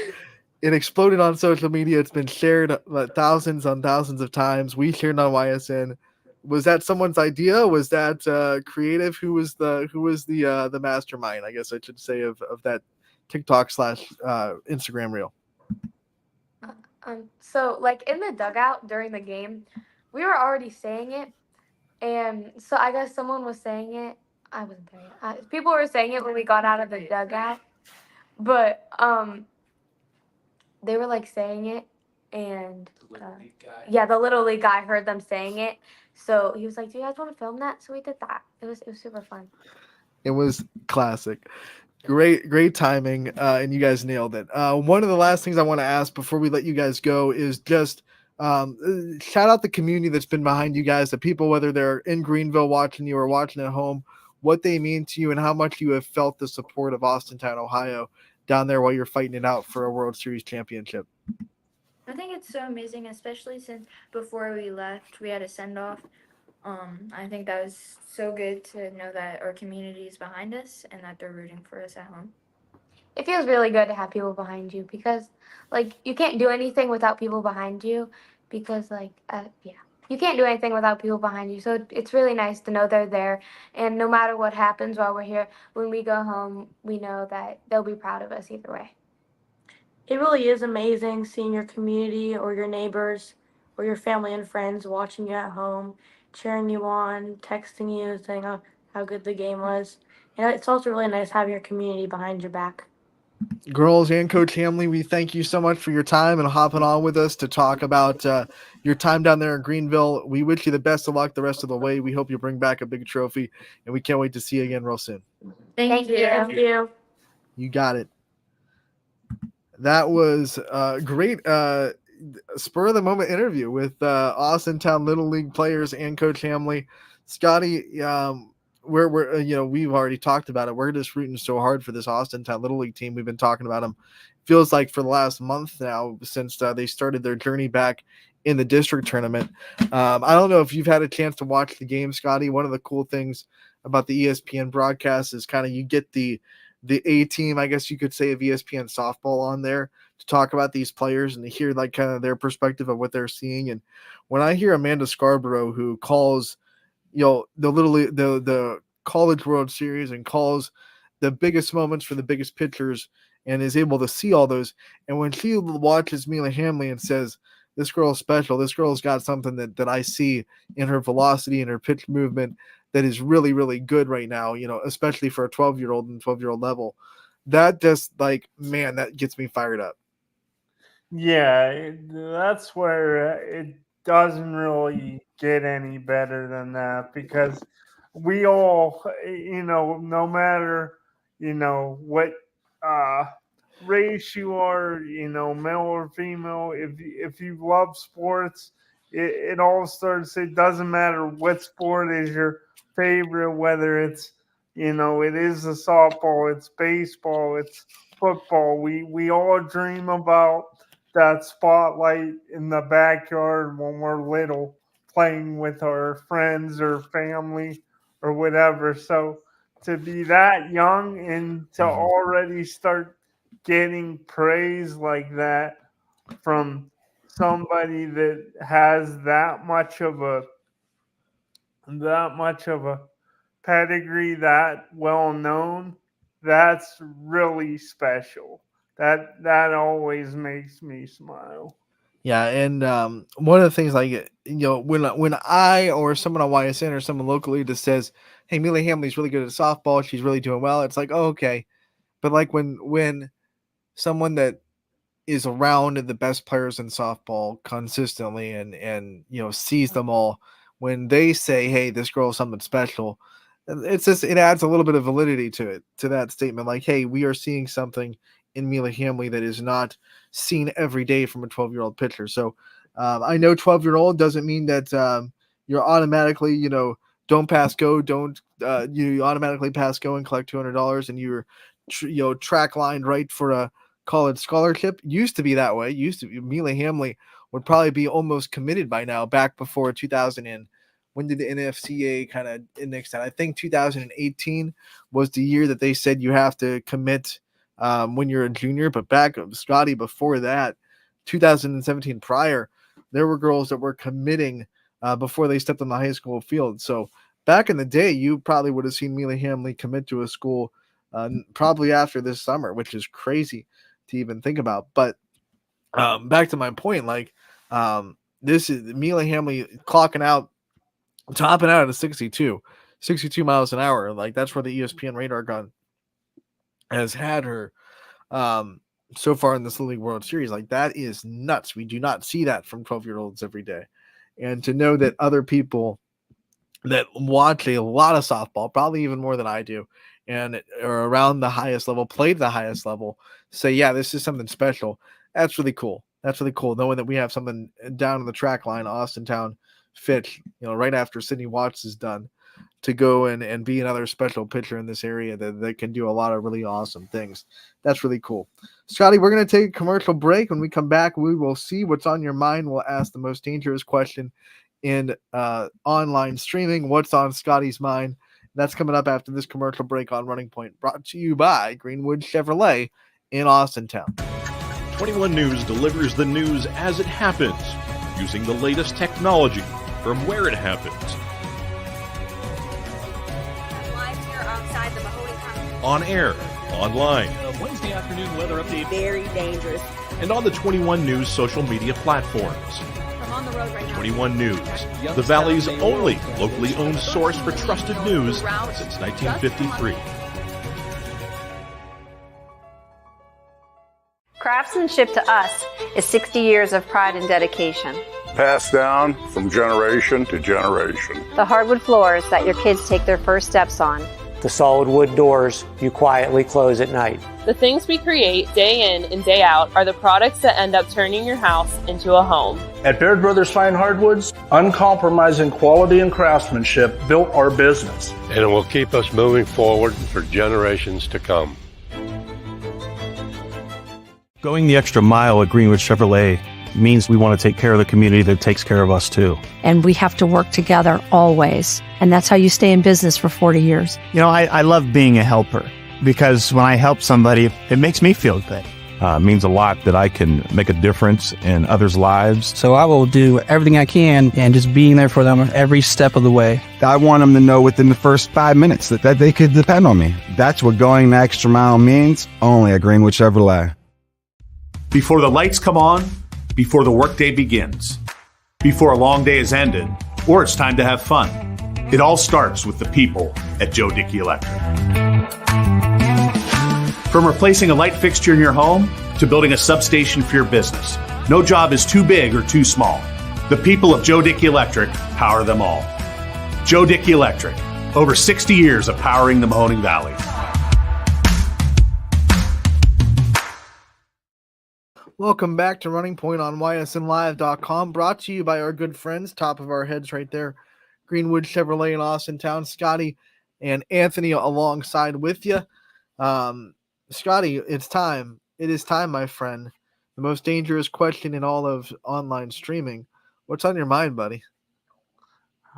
it exploded on social media. It's been shared thousands on thousands of times. We shared it on YSN. Was that someone's idea? Was that creative? Who was the mastermind? I guess I should say of that TikTok slash Instagram reel. So like in the dugout during the game, we were already saying it, and so I guess someone was saying it. I wasn't there yet. People were saying it when we got out of the dugout, but they were like saying it, and yeah, the little league guy heard them saying it, so he was like, "Do you guys want to film that?" So we did that. It was super fun. It was classic. Great timing, and you guys nailed it. One of the last things I want to ask before we let you guys go is just shout out the community that's been behind you guys, the people, whether they're in Greenville watching you or watching at home, what they mean to you and how much you have felt the support of Austintown, Ohio, down there while you're fighting it out for a World Series championship. I think it's so amazing, especially since before we left, we had a send off. I think that was so good to know that our community is behind us and that they're rooting for us at home. It feels really good to have people behind you because like you can't do anything without people behind you because like yeah, you can't do anything without people behind you, so it's really nice to know they're there, and no matter what happens while we're here, when we go home we know that they'll be proud of us either way. It really is amazing seeing your community or your neighbors or your family and friends watching you at home, cheering you on, texting you, saying how good the game was. And it's also really nice having your community behind your back. Girls and Coach Hamley, we thank you so much for your time and hopping on with us to talk about your time down there in Greenville. We wish you the best of luck the rest of the way. We hope you bring back a big trophy, and we can't wait to see you again real soon. Thank you. Thank you. You got it. That was a great spur of the moment interview with Austintown Little League players and Coach Hamley. Scotty, we're we've already talked about it. We're just rooting so hard for this Austintown Little League team. We've been talking about them. Feels like for the last month now since they started their journey back in the district tournament. I don't know if you've had a chance to watch the game, Scotty. One of the cool things about the ESPN broadcast is kind of you get the A team, I guess you could say, of ESPN softball on there to talk about these players and to hear like kind of their perspective of what they're seeing. And when I hear Amanda Scarborough, who calls, the College World Series and calls the biggest moments for the biggest pitchers and is able to see all those. And when she watches Mila Hamley and says, "This girl's special. This girl's got something that I see in her velocity and her pitch movement that is really, really good right now, especially for a 12-year-old and 12-year-old level." That just like, man, that gets me fired up. Yeah, that's where it doesn't really get any better than that because we all, no matter, what uh, race you are, male or female, if you love sports, it all starts. It doesn't matter what sport is your favorite, whether it's, it is a softball, it's baseball, it's football. We all dream about that spotlight in the backyard when we're little, playing with our friends or family or whatever. So to be that young and to already start getting praise like that from somebody that has that much of a pedigree, that well known, that's really special. that always makes me smile. Yeah, and one of the things like when I or someone on YSN or someone locally just says, "Hey, Mila Hamley's really good at softball. She's really doing well." It's like, oh, okay, but like when someone that is around the best players in softball consistently and sees them all, when they say, "Hey, this girl is something special," it's just it adds a little bit of validity to that statement. Like, hey, we are seeing something in Mila Hamley that is not seen every day from a 12-year-old pitcher. So I know 12-year-old doesn't mean that you're automatically don't pass go, don't you automatically pass go and collect $200 and you're track lined right for a college scholarship. Used to be that way. Used to be. Mila Hamley would probably be almost committed by now, back before 2000 and when did the NFCA kind of index that? I think 2018 was the year that they said you have to commit when you're a junior. But back, Scotty, before that, 2017 prior, there were girls that were committing before they stepped on the high school field. So back in the day, you probably would have seen Mila Hamley commit to a school probably after this summer, which is crazy to even think about. But back to my point, like this is Mila Hamley clocking out, topping out at 62 miles an hour. Like that's where the ESPN radar gun has had her so far in this Little League World Series. Like that is nuts. We do not see that from 12-year-olds every day. And to know that other people that watch a lot of softball, probably even more than I do, and are around the highest level, played the highest level, say, yeah, this is something special. That's really cool. That's really cool. Knowing that we have something down in the track line, Austintown Fitch, right after Sydney Watts is done, to go and be another special pitcher in this area that can do a lot of really awesome things. That's really cool. Scotty, we're going to take a commercial break. When we come back, we will see what's on your mind. We'll ask the most dangerous question in online streaming. What's on Scotty's mind? That's coming up after this commercial break on Running Point, brought to you by Greenwood Chevrolet in Austintown. 21 News delivers the news as it happens, using the latest technology from where it happens. Live here outside the Mahoney County. On air, online, Wednesday afternoon weather update. Very dangerous. and on the 21 News social media platforms. I'm on the road right now. 21 News, the Valley's only locally owned source for trusted news since 1953. Craftsmanship to us is 60 years of pride and dedication. Passed down from generation to generation. The hardwood floors that your kids take their first steps on. The solid wood doors you quietly close at night. The things we create day in and day out are the products that end up turning your house into a home. At Baird Brothers Fine Hardwoods, uncompromising quality and craftsmanship built our business. And it will keep us moving forward for generations to come. Going the extra mile at Greenwood Chevrolet means we want to take care of the community that takes care of us too. And we have to work together always. And that's how you stay in business for 40 years. I love being a helper because when I help somebody, it makes me feel good. It means a lot that I can make a difference in others' lives. So I will do everything I can and just being there for them every step of the way. I want them to know within the first 5 minutes that they could depend on me. That's what going the extra mile means, only at Greenwood Chevrolet. Before the lights come on, before the workday begins, before a long day is ended, or it's time to have fun. It all starts with the people at Joe Dickey Electric. From replacing a light fixture in your home to building a substation for your business, no job is too big or too small. The people of Joe Dickey Electric power them all. Joe Dickey Electric, over 60 years of powering the Mahoning Valley. Welcome back to Running Point on ysnlive.com, brought to you by our good friends, top of our heads right there, Greenwood Chevrolet in Austintown. Scotty and Anthony alongside with you. Scotty, it's time. It is time, my friend. The most dangerous question in all of online streaming. What's on your mind, buddy?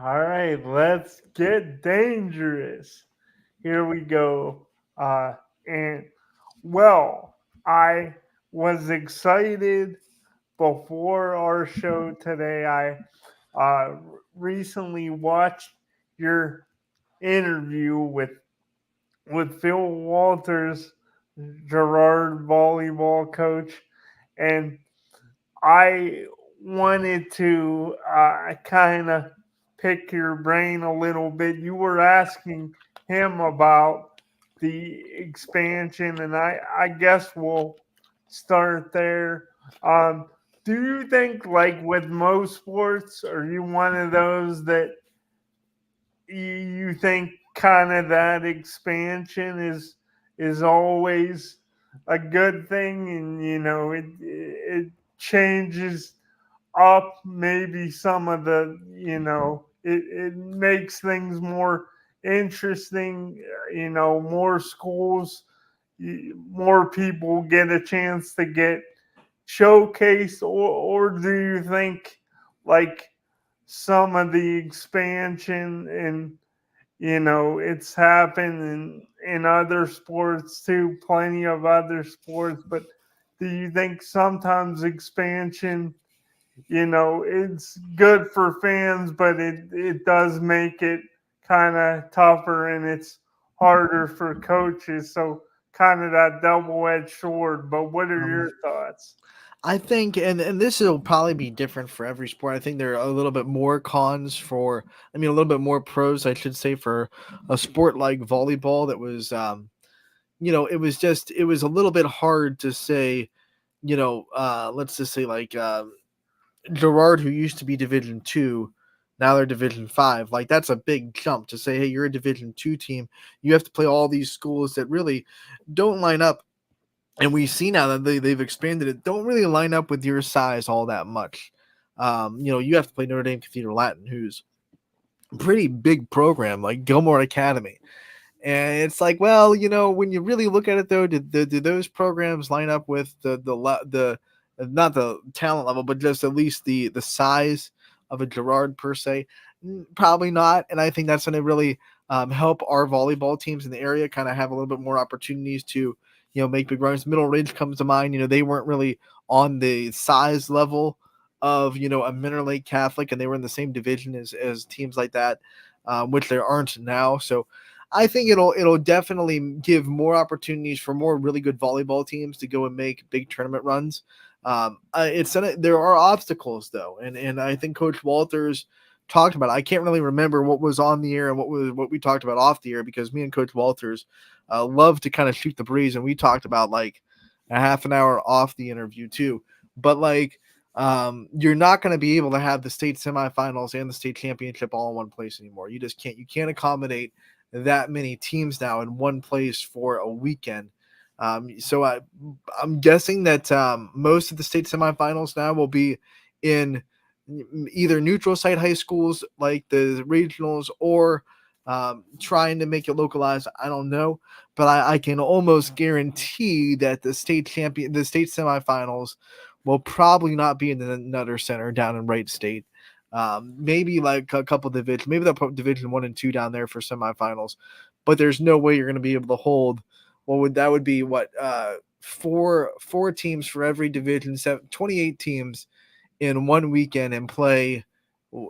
All right, let's get dangerous. Here we go. I was excited before our show today. I recently watched your interview with Phil Walters Gerard volleyball coach, and I wanted to kind of pick your brain a little bit. You were asking him about the expansion, and I guess we'll start there. Do you think, like with most sports, are you one of those that you think kind of that expansion is always a good thing, and it changes up maybe some of the it makes things more interesting, more schools, more people get a chance to get showcased, or do you think like some of the expansion and it's happened in other sports too, plenty of other sports, but do you think sometimes expansion, it's good for fans, but it does make it kind of tougher and it's harder for coaches? So kind of that double-edged sword. But what are your thoughts? I think, and this will probably be different for every sport. I think there are a little bit more cons for, I mean, a little bit more pros, I should say, for a sport like volleyball that was, it was a little bit hard to say, let's just say like Gerard, who used to be Division 2, now they're Division 5. Like that's a big jump to say, hey, you're a Division 2 team. You have to play all these schools that really don't line up, and we see now that they've expanded it, don't really line up with your size all that much. You have to play Notre Dame Cathedral Latin, who's a pretty big program, like Gilmore Academy. And it's like, well, when you really look at it, though, do those programs line up with the not the talent level, but just at least the size of a Gerard per se? Probably not. And I think that's going to really help our volleyball teams in the area kind of have a little bit more opportunities to make big runs. Middle Ridge comes to mind. They weren't really on the size level of a Minor Lake Catholic, and they were in the same division as teams like that, which they aren't now. So I think it'll definitely give more opportunities for more really good volleyball teams to go and make big tournament runs. There are obstacles though, and I think Coach Walters talked about it. I can't really remember what was on the air and what we talked about off the air, because me and Coach Walters love to kind of shoot the breeze, and we talked about like a half an hour off the interview too. But like you're not going to be able to have the state semifinals and the state championship all in one place anymore. You just can't. You can't accommodate that many teams now in one place for a weekend. So I'm guessing that most of the state semifinals now will be in either neutral site high schools like the regionals, or trying to make it localized. I don't know, but I can almost guarantee that the state semifinals will probably not be in the Nutter Center down in Wright State. Maybe like a couple divisions, maybe they'll put Division 1 and 2 down there for semifinals, but there's no way you're going to be able to hold. That would be four teams for every division, 28 teams in one weekend, and play.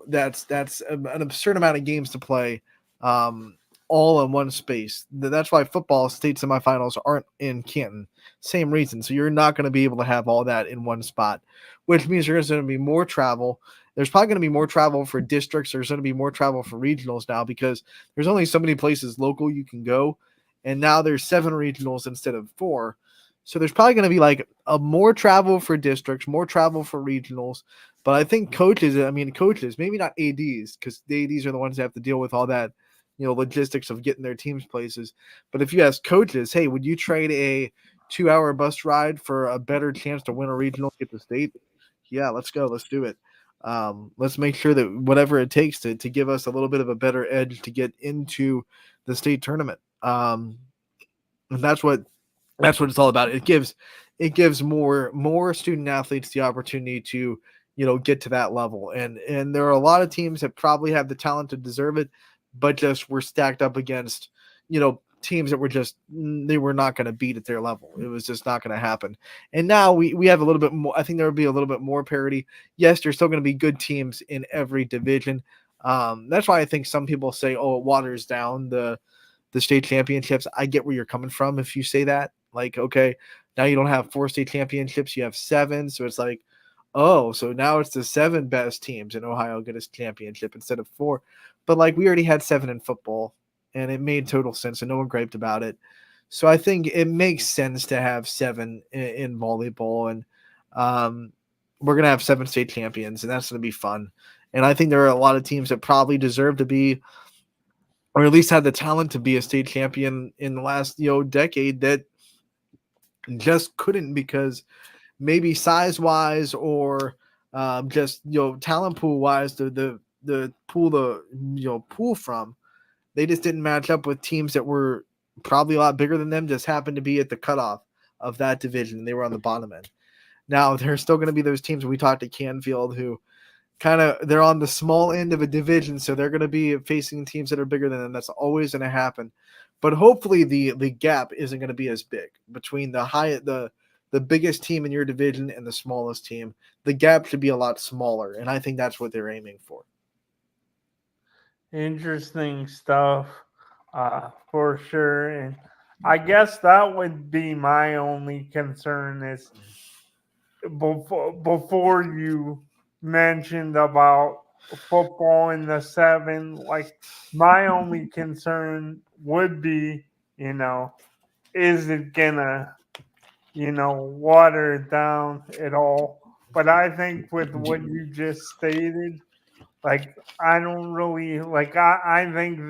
That's an absurd amount of games to play, all in one space. That's why football state semifinals aren't in Canton. Same reason. So you're not going to be able to have all that in one spot, which means there's going to be more travel. There's probably going to be more travel for districts. There's going to be more travel for regionals now, because there's only so many places local you can go. And now there's 7 regionals instead of 4. So there's probably going to be like more travel for districts, more travel for regionals. But I think coaches, maybe not ADs, because the ADs are the ones that have to deal with all that, logistics of getting their teams places. But if you ask coaches, hey, would you trade a 2-hour bus ride for a better chance to win a regional, get the state? Yeah, let's go. Let's do it. Let's make sure that whatever it takes to give us a little bit of a better edge to get into the state tournament. And that's what it's all about. It gives more student athletes the opportunity to get to that level, and there are a lot of teams that probably have the talent to deserve it, but just were stacked up against teams that they were not going to beat at their level. It was just not going to happen. And now we have a little bit more. I think there will be a little bit more parity. Yes, there's still going to be good teams in every division. That's why I think some people say, oh, it waters down the state championships. I get where you're coming from if you say that. Like, okay, now you don't have 4 state championships, you have 7. So it's like, oh, so now it's the 7 best teams in Ohio get a championship instead of 4. But like, we already had 7 in football, and it made total sense, and no one griped about it. So I think it makes sense to have 7 in volleyball, and we're gonna have 7 state champions, and that's gonna be fun. And I think there are a lot of teams that probably deserve to be, or at least had the talent to be, a state champion in the last decade that just couldn't, because maybe size wise or just talent pool wise, the pool pool from, they just didn't match up with teams that were probably a lot bigger than them, just happened to be at the cutoff of that division. They were on the bottom end. Now there's still going to be those teams. We talked to Canfield, who they're on the small end of a division, so they're going to be facing teams that are bigger than them. That's always going to happen. But hopefully the gap isn't going to be as big between the biggest team in your division and the smallest team. The gap should be a lot smaller, and I think that's what they're aiming for. Interesting stuff, for sure. And I guess that would be my only concern is before you mentioned about football in the 7, like my only concern would be, is it gonna, water it down at all? But I think with what you just stated, like I don't really like. I think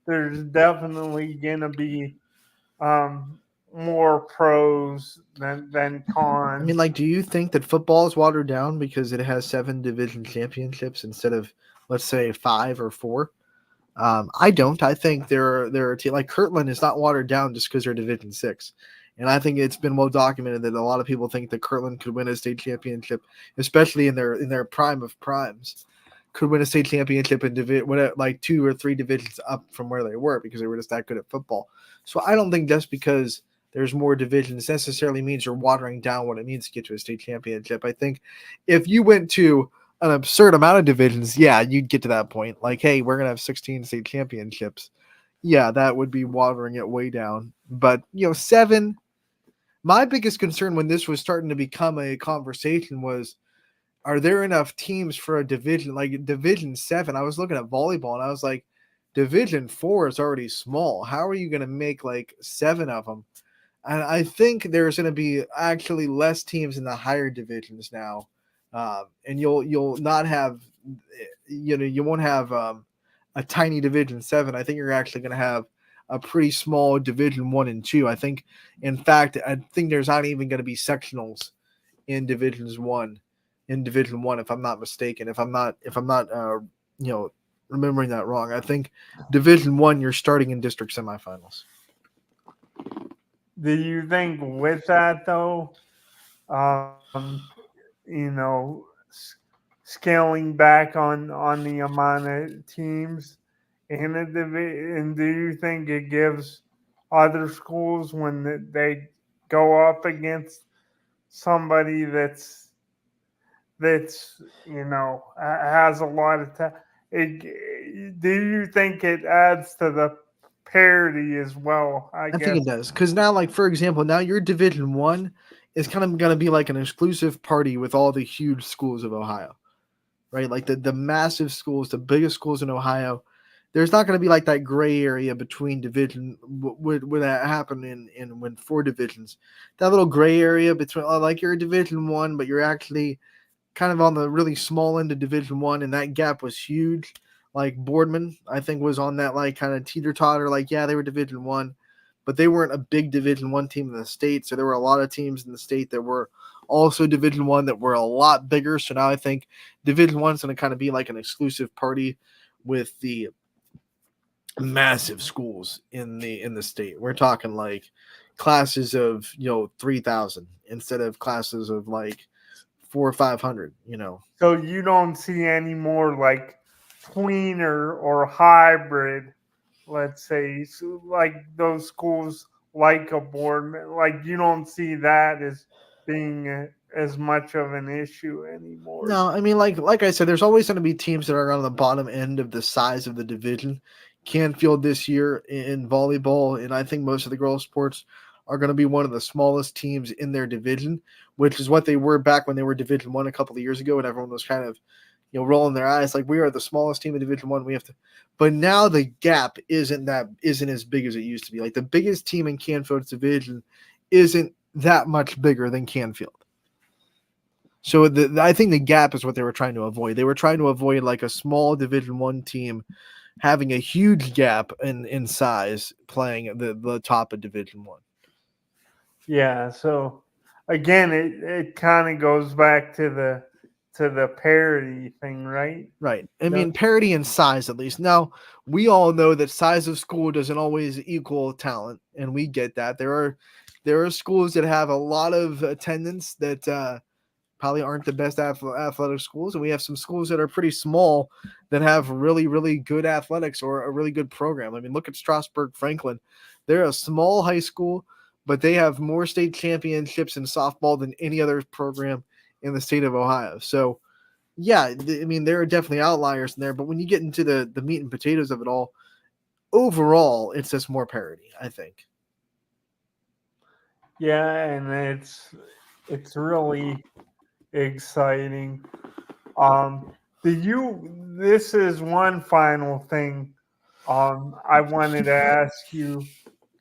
there's definitely gonna be more pros than cons. I mean, like, do you think that football is watered down because it has 7 division championships instead of, let's say, 5 or 4? I don't. I think there are like Kirtland is not watered down just because they're Division 6. And I think it's been well documented that a lot of people think that Kirtland could win a state championship, especially in their prime of primes, could win a state championship in like 2 or 3 divisions up from where they were, because they were just that good at football. So I don't think just because there's more divisions necessarily means you're watering down what it means to get to a state championship. I think if you went to an absurd amount of divisions, yeah, you'd get to that point. Like, hey, we're going to have 16 state championships. Yeah, that would be watering it way down. But, 7, my biggest concern when this was starting to become a conversation was, are there enough teams for a division? Like Division 7, I was looking at volleyball and I was like, Division 4 is already small. How are you going to make like 7 of them? And I think there's going to be actually less teams in the higher divisions now, and you'll not have, you won't have a tiny Division 7. I think you're actually going to have a pretty small Division 1 and 2. I think, in fact, there's not even going to be sectionals in Division 1, if I'm not mistaken. If I'm not remembering that wrong, I think Division 1 you're starting in district semifinals. Do you think with that though, scaling back on the amount of teams in a division, do you think it gives other schools, when they go up against somebody that's has a lot of time, do you think it adds to the parity as well? I guess. think it does, because now, like, for example, now your Division 1 is kind of going to be like an exclusive party with all the huge schools of Ohio, right? Like the massive schools, the biggest schools in Ohio. There's not going to be like that gray area between division. Would that happen in when 4 divisions? That little gray area between, like, you're a Division 1, but you're actually kind of on the really small end of Division 1, and that gap was huge. Like Boardman, I think, was on that like kind of teeter-totter. Like, yeah, they were Division 1, but they weren't a big Division 1 team in the state. So there were a lot of teams in the state that were also Division 1 that were a lot bigger. So now I think Division 1 is going to kind of be like an exclusive party with the massive schools in the state. We're talking like classes of 3,000 instead of classes of like 400 or 500. So you don't see any more like tweener or hybrid, let's say, so like those schools like a Boardman, like you don't see that as being as much of an issue anymore. No, I mean, like I said, there's always going to be teams that are on the bottom end of the size of the division. Canfield this year in volleyball, and I think most of the girls' sports, are going to be one of the smallest teams in their division, which is what they were back when they were Division One a couple of years ago, and everyone was kind of, rolling their eyes like, we are the smallest team in Division One. We have to, but now the gap isn't as big as it used to be. Like the biggest team in Canfield's division isn't that much bigger than Canfield. So I think the gap is what they were trying to avoid. They were trying to avoid like a small Division One team having a huge gap in size playing the top of Division One. Yeah. So again, it kind of goes back to the parity thing, right? Right. I mean, parity in size at least. Now, we all know that size of school doesn't always equal talent, and we get that. There are schools that have a lot of attendance that probably aren't the best athletic schools, and we have some schools that are pretty small that have really, really good athletics or a really good program. I mean, look at Strasburg Franklin. They're a small high school, but they have more state championships in softball than any other program in the state of Ohio. So, yeah, I mean, there are definitely outliers in there, but when you get into the meat and potatoes of it all, overall, it's just more parity, I think. Yeah, and it's really exciting. This is one final thing I wanted to ask you,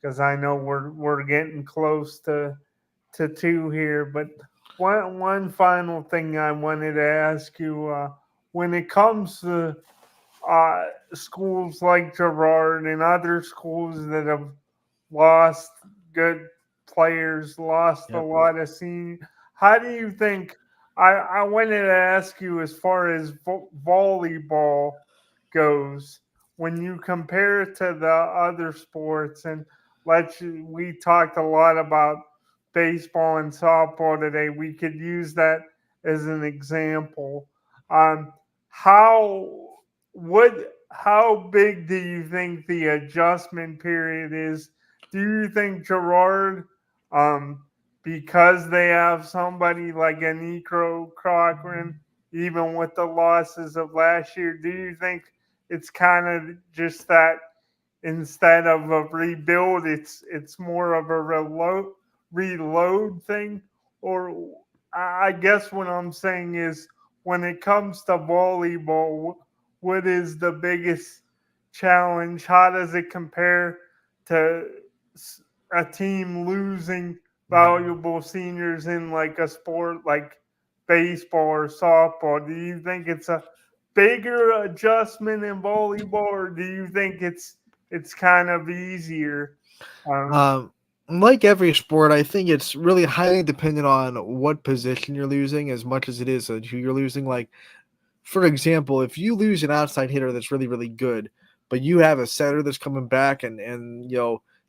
because I know we're getting close to 2 here, but one final thing I wanted to ask you, when it comes to schools like Girard and other schools that have lost good players, lost a lot of seniors. How do you think? I wanted to ask you, as far as volleyball goes, when you compare it to the other sports, and we talked a lot about baseball and softball today. We could use that as an example. How how big do you think the adjustment period is? Do you think Girard, because they have somebody like a Necro Cochran, even with the losses of last year, do you think it's kind of just that instead of a rebuild, it's more of a reload thing? Or I guess what I'm saying is, when it comes to volleyball, what is the biggest challenge? How does it compare to a team losing valuable seniors in like a sport like baseball or softball? Do you think it's a bigger adjustment in volleyball, or do you think it's kind of easier? Like every sport, I think it's really highly dependent on what position you're losing as much as it is who you're losing. Like, for example, if you lose an outside hitter that's really, really good, but you have a setter that's coming back and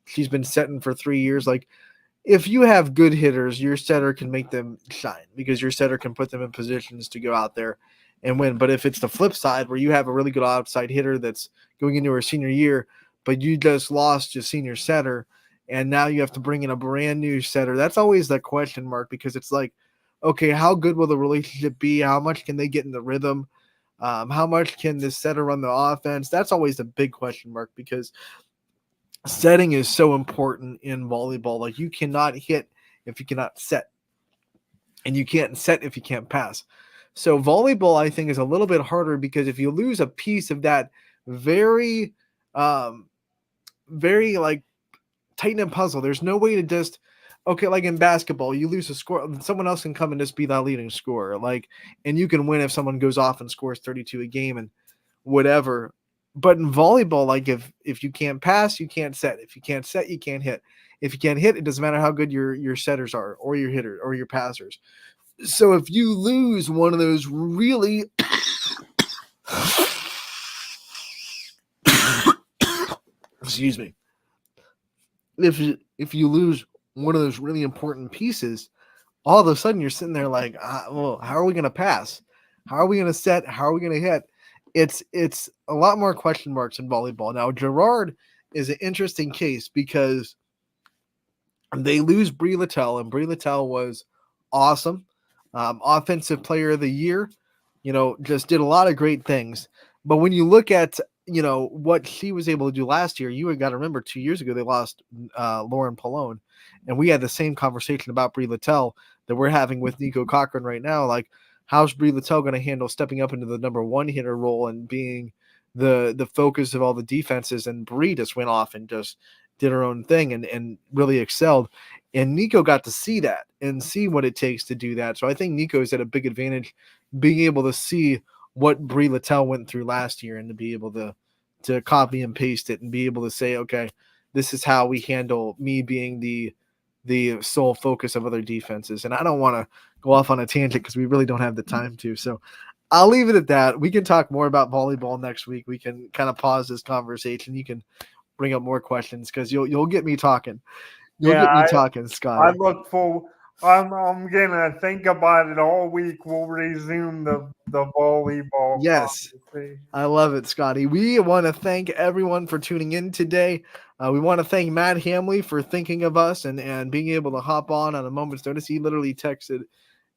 she's been setting for 3 years, like, if you have good hitters, your setter can make them shine because your setter can put them in positions to go out there and win. But if it's the flip side where you have a really good outside hitter that's going into her senior year, but you just lost your senior setter, and now you have to bring in a brand new setter, that's always the question mark, because it's like, okay, how good will the relationship be? How much can they get in the rhythm? How much can this setter run the offense? That's always the big question mark, because setting is so important in volleyball. Like, you cannot hit if you cannot set, and you can't set if you can't pass. So volleyball, I think, is a little bit harder, because if you lose a piece of that very very like tight-knit puzzle, there's no way to just, okay, like in basketball, you lose a score, someone else can come and just be that leading scorer, like, and you can win if someone goes off and scores 32 a game and whatever. But in volleyball, like, if you can't pass, you can't set. If you can't set, you can't hit. If you can't hit, it doesn't matter how good your setters are, or your hitter, or your passers. So if you lose one of those really excuse me, if you lose one of those really important pieces, all of a sudden you're sitting there like, well, how are we going to pass? How are we going to set? How are we going to hit? It's a lot more question marks in volleyball. Now, Girard is an interesting case because they lose Brie Littell, and Brie Littell was awesome. Offensive player of the year, just did a lot of great things. But when you look at, what she was able to do last year, you got to remember 2 years ago, they lost Lauren Pallone. And we had the same conversation about Brie Littell that we're having with Nico Cochran right now. Like, how's Brie Littell going to handle stepping up into the number one hitter role and being the focus of all the defenses? And Brie just went off and just did her own thing and really excelled. And Nico got to see that and see what it takes to do that. So I think Nico's at a big advantage being able to see what Brie Littell went through last year and to be able to copy and paste it and be able to say, okay, this is how we handle me being the sole focus of other defenses. And I don't want to go off on a tangent because we really don't have the time to. So I'll leave it at that. We can talk more about volleyball next week. We can kind of pause this conversation. You can bring up more questions because you'll get me talking. You'll get me talking, Scott. I look forward. I'm gonna think about it all week. We'll resume the volleyball. Yes, I love it, Scotty. We want to thank everyone for tuning in today. We want to thank Matt Hamley for thinking of us and being able to hop on a moment's notice. He literally texted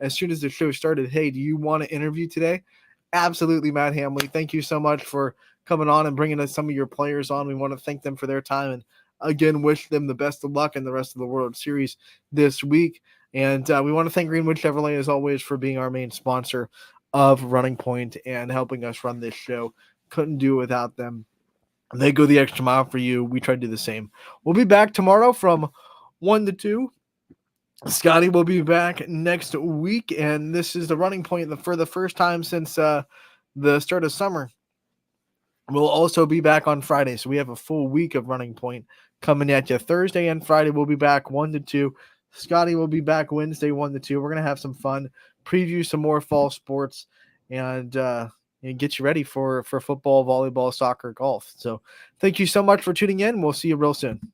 as soon as the show started, "Hey, do you want to interview today?" Absolutely, Matt Hamley. Thank you so much for coming on and bringing us some of your players on. We want to thank them for their time and again wish them the best of luck in the rest of the World Series this week. And we want to thank Greenwood Chevrolet, as always, for being our main sponsor of Running Point and helping us run this show. Couldn't do it without them. They go the extra mile for you. We try to do the same. We'll be back tomorrow from 1 to 2. Scotty will be back next week, and this is the Running Point for the first time since the start of summer. We'll also be back on Friday, so we have a full week of Running Point coming at you. Thursday and Friday, we'll be back 1 to 2. Scotty will be back Wednesday 1 to 2. We're going to have some fun, preview some more fall sports, and get you ready for football, volleyball, soccer, golf. So thank you so much for tuning in. We'll see you real soon.